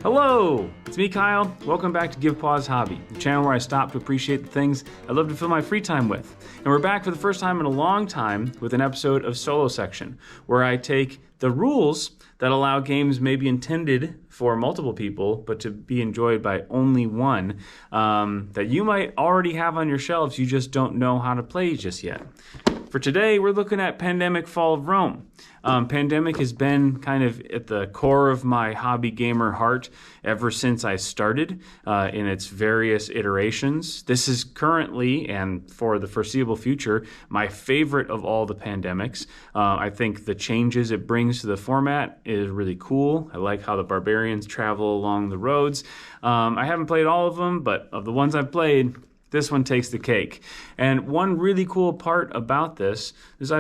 Hello, it's me, Kyle. Welcome back to Give Pause Hobby, the channel where I stop to appreciate the things I love to fill my free time with. And we're back for the first time in a long time with an episode of Solo Section, where I take the rules that allow games maybe intended for multiple people, but to be enjoyed by only one, that you might already have on your shelves, you just don't know how to play just yet. For today, we're looking at Pandemic Fall of Rome. Pandemic has been kind of at the core of my hobby gamer heart ever since I started in its various iterations. This is currently, and for the foreseeable future, my favorite of all the pandemics. I think the changes it brings to the format is really cool. I like how the barbarians travel along the roads. I haven't played all of them, but of the ones I've played, this one takes the cake. And one really cool part about this is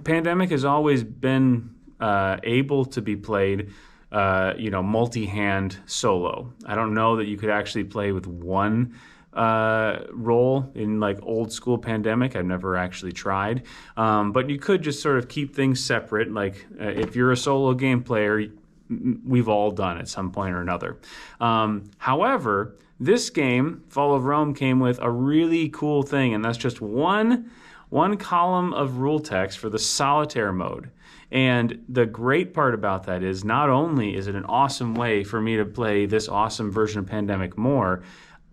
Pandemic has always been able to be played multi-hand solo. I don't know that you could actually play with one role in like old school Pandemic. I've never actually tried. But you could just sort of keep things separate. Like if you're a solo game player, we've all done at some point or another. However, this game, Fall of Rome, came with a really cool thing, and that's just one column of rule text for the solitaire mode. And the great part about that is not only is it an awesome way for me to play this awesome version of Pandemic more,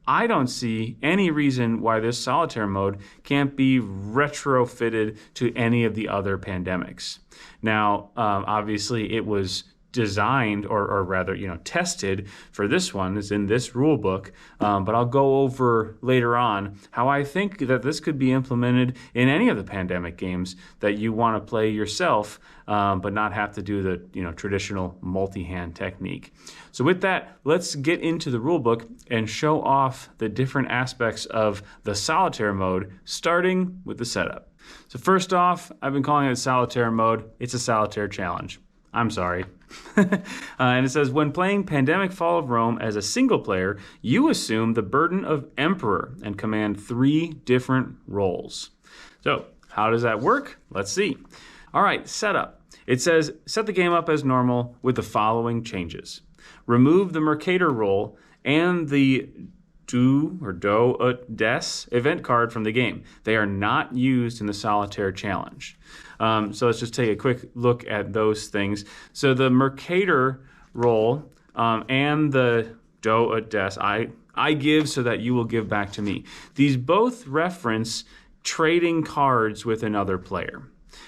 I don't see any reason why this solitaire mode can't be retrofitted to any of the other Pandemics. Now, obviously, it was designed or rather tested for this one is in this rule book, but I'll go over later on how I think that this could be implemented in any of the Pandemic games that you want to play yourself, but not have to do the traditional multi-hand technique. So with that, let's get into the rule book and show off the different aspects of the solitaire mode, starting with the setup. So first off, I've been calling it solitaire mode. It's a solitaire challenge. I'm sorry. And it says, when playing Pandemic Fall of Rome as a single player, you assume the burden of Emperor and command 3 different roles. So how does that work? Let's see. All right, setup. It says, set the game up as normal with the following changes. Remove the Mercator role and the do des event card from the game. They are not used in the solitaire challenge. So let's just take a quick look at those things. So the Mercator role and the des I give so that you will give back to me. These both reference trading cards with another player.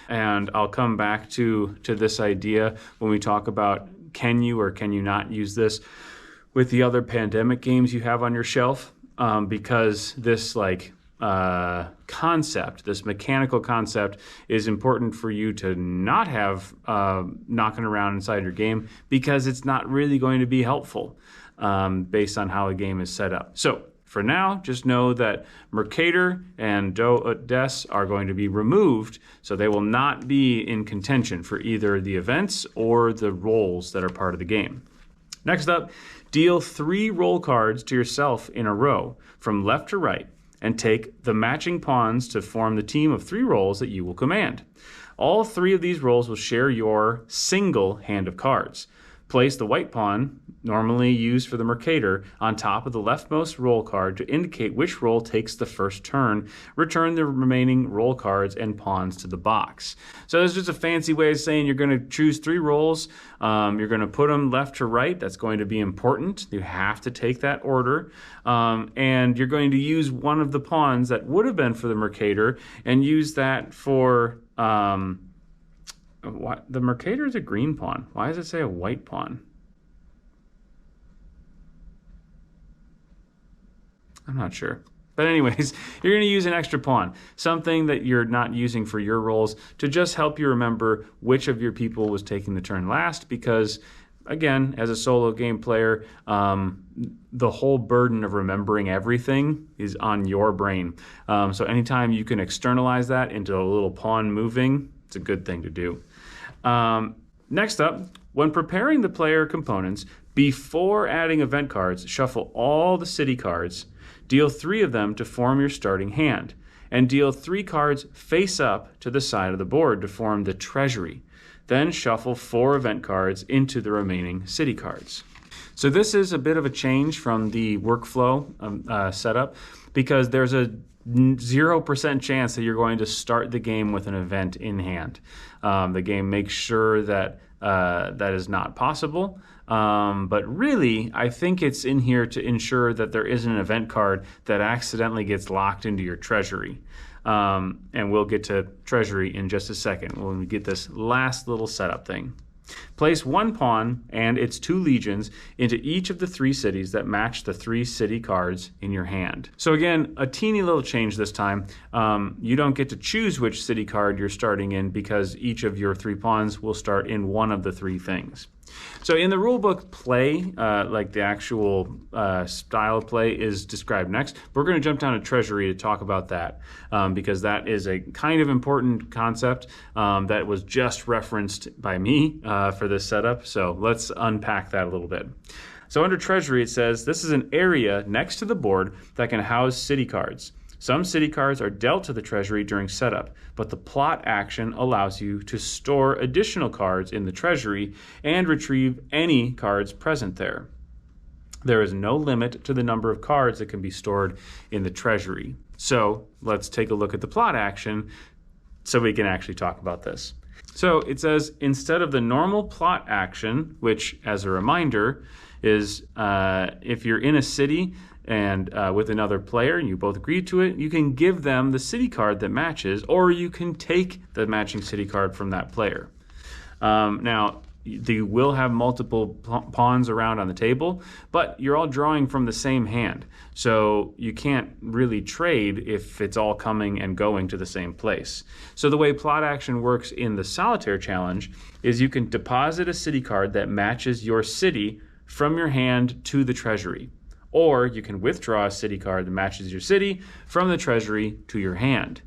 And I'll come back to this idea when we talk about can you or can you not use this with the other Pandemic games you have on your shelf, because this concept, this mechanical concept, is important for you to not have knocking around inside your game, because it's not really going to be helpful based on how a game is set up. So for now, just know that Mercator and des are going to be removed, so they will not be in contention for either the events or the roles that are part of the game. Next up, deal 3 roll cards to yourself in a row from left to right and take the matching pawns to form the team of 3 rolls that you will command. All 3 of these rolls will share your single hand of cards. Place the white pawn, normally used for the Mercator, on top of the leftmost roll card to indicate which roll takes the first turn. Return the remaining roll cards and pawns to the box. So this is just a fancy way of saying you're going to choose 3 rolls. You're going to put them left to right. That's going to be important. You have to take that order. And you're going to use one of the pawns that would have been for the Mercator and use that for... the Mercator is a green pawn. Why does it say a white pawn? I'm not sure. But anyways, you're going to use an extra pawn, something that you're not using for your rolls, to just help you remember which of your people was taking the turn last, because again, as a solo game player, the whole burden of remembering everything is on your brain. So anytime you can externalize that into a little pawn moving, it's a good thing to do. Next up, when preparing the player components, before adding event cards, shuffle all the city cards, deal 3 of them to form your starting hand, and deal 3 cards face up to the side of the board to form the Treasury. Then shuffle 4 event cards into the remaining city cards. So this is a bit of a change from the workflow setup, because there's a 0% chance that you're going to start the game with an event in hand. The game makes sure that that is not possible. But really, I think it's in here to ensure that there isn't an event card that accidentally gets locked into your treasury. And we'll get to treasury in just a second when we get this last little setup thing. Place one pawn and its 2 legions into each of the 3 cities that match the 3 city cards in your hand. So again, a teeny little change this time. You don't get to choose which city card you're starting in, because each of your 3 pawns will start in one of the 3 things. So in the rulebook, play, like the actual style of play, is described next. We're going to jump down to Treasury to talk about that, because that is a kind of important concept that was just referenced by me for this setup. So let's unpack that a little bit. So under Treasury, it says this is an area next to the board that can house city cards. Some city cards are dealt to the treasury during setup, but the plot action allows you to store additional cards in the treasury and retrieve any cards present there. There is no limit to the number of cards that can be stored in the treasury. So let's take a look at the plot action so we can actually talk about this. So it says, instead of the normal plot action, which, as a reminder, is if you're in a city and with another player and you both agree to it, you can give them the city card that matches, or you can take the matching city card from that player. Now, you will have multiple pawns around on the table, but you're all drawing from the same hand. So you can't really trade if it's all coming and going to the same place. So the way plot action works in the solitaire challenge is you can deposit a city card that matches your city from your hand to the treasury. Or you can withdraw a city card that matches your city from the treasury to your hand.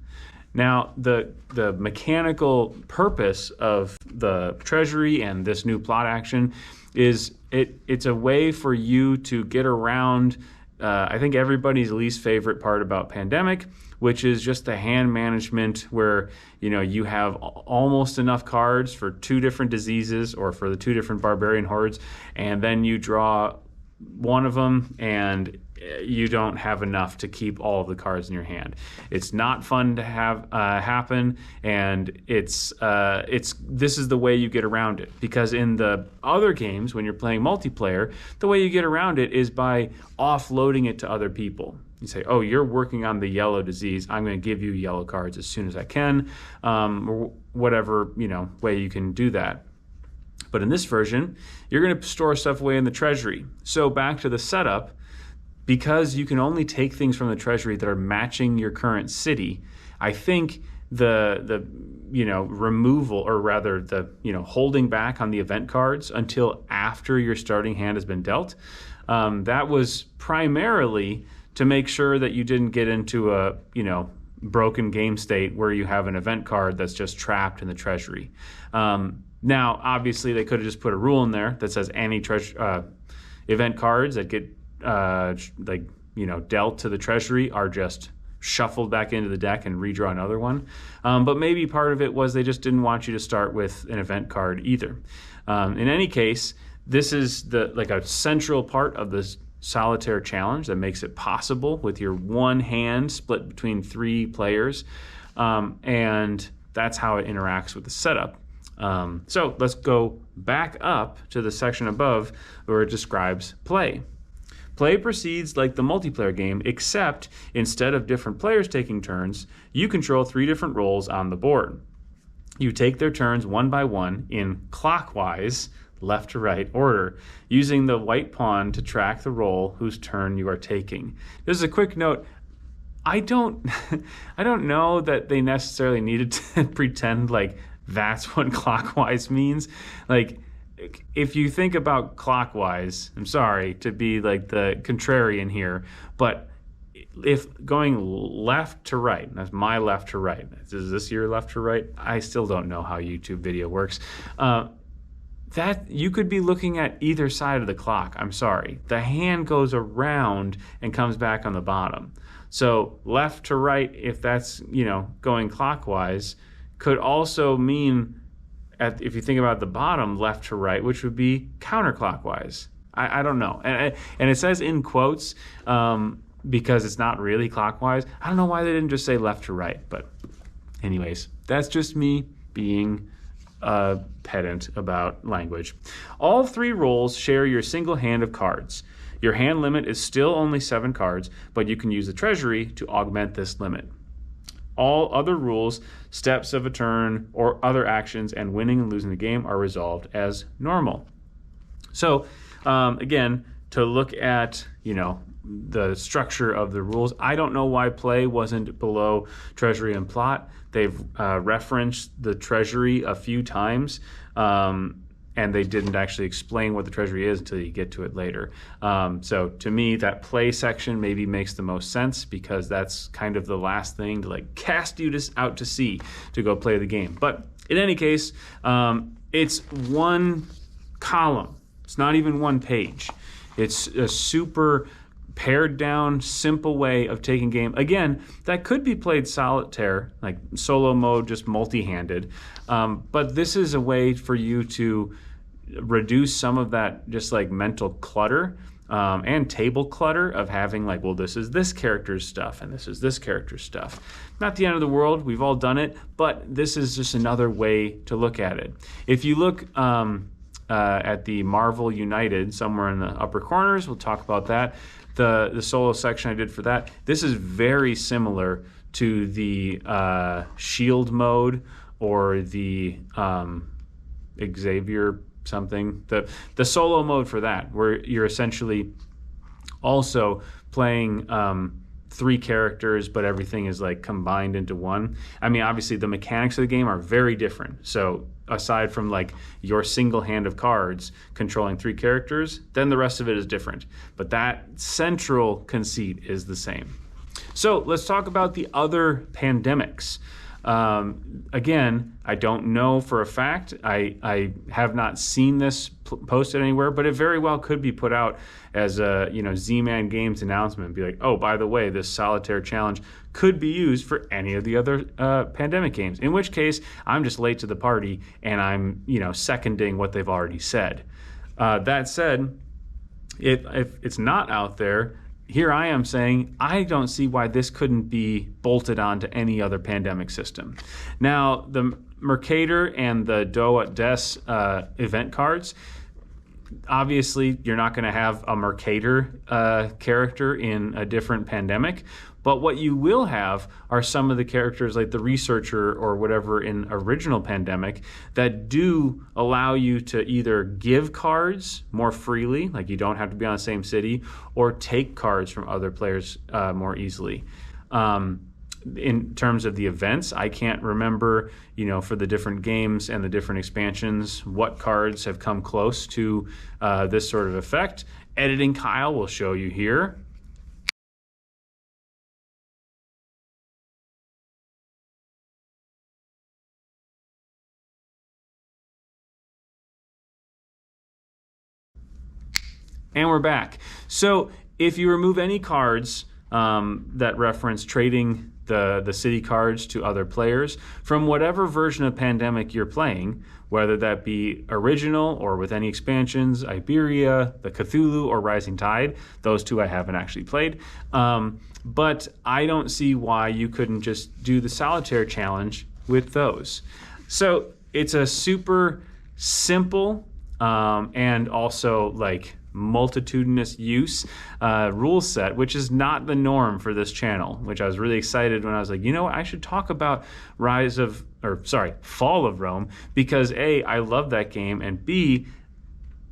Now, the mechanical purpose of the treasury and this new plot action is it's a way for you to get around, I think, everybody's least favorite part about pandemic, which is just the hand management, where you have almost enough cards for 2 different diseases or for the 2 different barbarian hordes, and then you draw one of them and you don't have enough to keep all of the cards in your hand. It's not fun to have happen, and this is the way you get around it, because in the other games, when you're playing multiplayer, the way you get around it is by offloading it to other people. You say, oh, you're working on the yellow disease, I'm going to give you yellow cards as soon as I can, or whatever way you can do that. But in this version, you're going to store stuff away in the treasury. So back to the setup, because you can only take things from the treasury that are matching your current city, I think the removal, or rather the holding back on the event cards until after your starting hand has been dealt, that was primarily to make sure that you didn't get into a broken game state where you have an event card that's just trapped in the treasury. Now, obviously, they could have just put a rule in there that says any event cards that get dealt to the treasury are just shuffled back into the deck and redraw another one. But maybe part of it was they just didn't want you to start with an event card either. In any case, this is a central part of this solitaire challenge that makes it possible with your one hand split between 3 players, and that's how it interacts with the setup. So let's go back up to the section above where it describes play. Play proceeds like the multiplayer game, except instead of different players taking turns, you control 3 different roles on the board. You take their turns one by one in clockwise, left to right order, using the white pawn to track the role whose turn you are taking. Just a quick note, I don't know that they necessarily needed to pretend like that's what clockwise means. Like, if you think about clockwise, I'm sorry to be like the contrarian here, but if going left to right, that's my left to right, is this your left to right? I still don't know how YouTube video works. That you could be looking at either side of the clock. I'm sorry. The hand goes around and comes back on the bottom. So left to right, if that's, going clockwise, could also mean, if you think about the bottom, left to right, which would be counterclockwise. I don't know. And it says in quotes because it's not really clockwise. I don't know why they didn't just say left to right. But anyways, that's just me being a pedant about language. All 3 rolls share your single hand of cards. Your hand limit is still only 7 cards, but you can use the Treasury to augment this limit. All other rules, steps of a turn, or other actions and winning and losing the game are resolved as normal. So again, to look at, the structure of the rules, I don't know why play wasn't below Treasury and plot. They've referenced the Treasury a few times, and they didn't actually explain what the Treasury is until you get to it later. So to me, that play section maybe makes the most sense because that's kind of the last thing to cast you out to sea to go play the game. But in any case, it's 1 column. It's not even 1 page. It's a super pared down, simple way of taking game. Again, that could be played solitaire, like solo mode, just multi-handed. But this is a way for you to reduce some of that just mental clutter and table clutter of having well, this is this character's stuff and this is this character's stuff. Not the end of the world. We've all done it, but this is just another way to look at it. If you look at the Marvel United somewhere in the upper corners, we'll talk about that. The solo section I did for that, this is very similar to the shield mode or the Xavier something, the solo mode for that, where you're essentially also playing 3 characters, but everything is combined into one. I mean, obviously the mechanics of the game are very different. So aside from your single hand of cards controlling 3 characters, then the rest of it is different. But that central conceit is the same. So let's talk about the other pandemics. Again, I don't know for a fact. I have not seen this posted anywhere, but it very well could be put out as a Z-Man Games announcement. Be like, oh, by the way, this solitaire challenge could be used for any of the other pandemic games. In which case, I'm just late to the party and I'm seconding what they've already said. That said, if it's not out there, here I am saying I don't see why this couldn't be bolted onto any other pandemic system. Now, the Mercator and the Do at Des event cards, obviously you're not going to have a Mercator character in a different pandemic, but what you will have are some of the characters like the Researcher or whatever in original Pandemic that do allow you to either give cards more freely, like you don't have to be on the same city, or take cards from other players more easily. In terms of the events, I can't remember, for the different games and the different expansions, what cards have come close to this sort of effect. Editing Kyle will show you here. And we're back. So if you remove any cards that reference trading the city cards to other players from whatever version of Pandemic you're playing, whether that be original or with any expansions, Iberia, the Cthulhu, or Rising Tide, those 2 I haven't actually played. But I don't see why you couldn't just do the solitaire challenge with those. So it's a super simple and also multitudinous use rule set, which is not the norm for this channel, which I was really excited when I was like, I should talk about Fall of Rome, because A, I love that game, and B,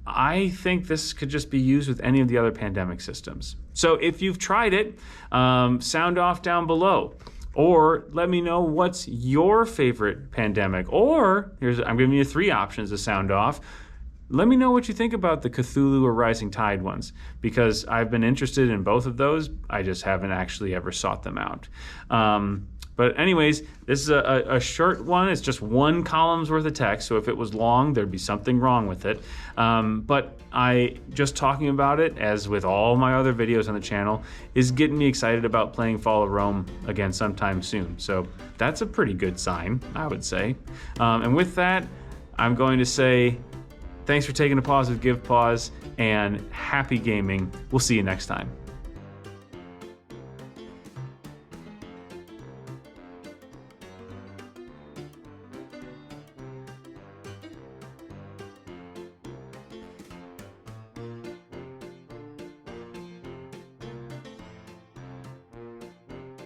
I think this could just be used with any of the other pandemic systems. So if you've tried it, sound off down below. Or let me know what's your favorite pandemic. Or I'm giving you 3 options to sound off. Let me know what you think about the Cthulhu or Rising Tide ones, because I've been interested in both of those. I just haven't actually ever sought them out. But anyways, this is a short one. It's just 1 column's worth of text. So if it was long, there'd be something wrong with it. But just talking about it, as with all my other videos on the channel, is getting me excited about playing Fall of Rome again sometime soon. So that's a pretty good sign, I would say. And with that, I'm going to say, Thanks for taking a pause with Give Pause, and happy gaming. We'll see you next time.